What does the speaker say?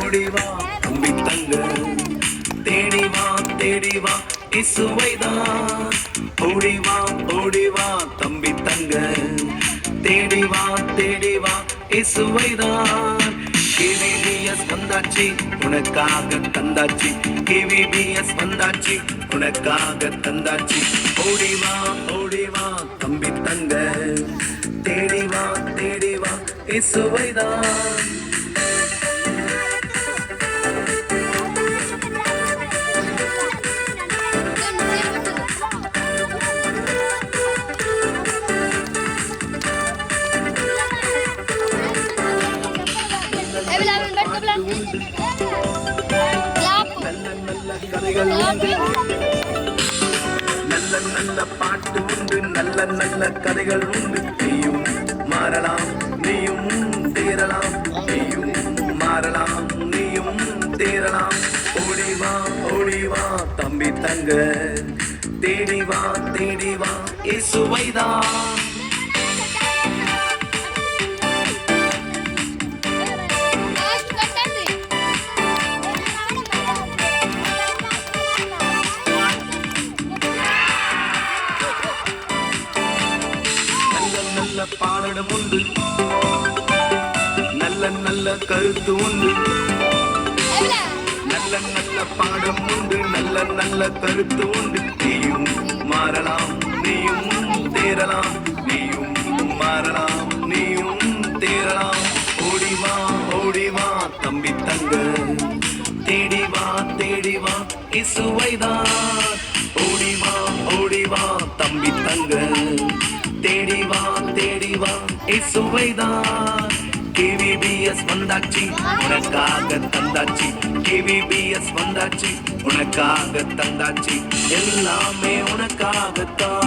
ஓடிவா தம்பி தங்க, தேடிவா இசுவைதான். ஓடிவா தம்பி தங்க, தேடிவா இசுவைதான். KVBS வந்தாச்சு உனக்காக தந்தாச்சு, KVBS வந்தாச்சு உனக்காக தந்தாச்சு. ஓடிவா தம்பி தங்க, தேடிவா இசுவைதான். நல்ல பாட்டு உண்டு, நல்ல கதைகள் உண்டு. நீயும் மாறலாம், நீயும் தேரலாம், நீயும் மாறலாம், நீயும் தேரலாம். ஓடிவா தம்பி தங்க, தேடிவா இயேசுவைதான். நல்ல பாடம் உண்டு, நல்ல கருத்து உண்டு. நல்ல பாடம் உண்டு, நல்ல கருத்து உண்டு. நீயும் மாறலாம், நீயும் தேரலாம், நீயும் மாறலாம், நீயும் தேரலாம். ஓடிவா தம்பி தங்க, தேடிவா இசுவைதான். ஓடிவா தம்பி தங்க, தேடிவா இசுவைதான். KVBS வந்தாச்சு உனக்காக தந்தாச்சு, KVBS வந்தாச்சு உனக்காக தந்தாச்சு. எல்லாமே உனக்காகத்தான்.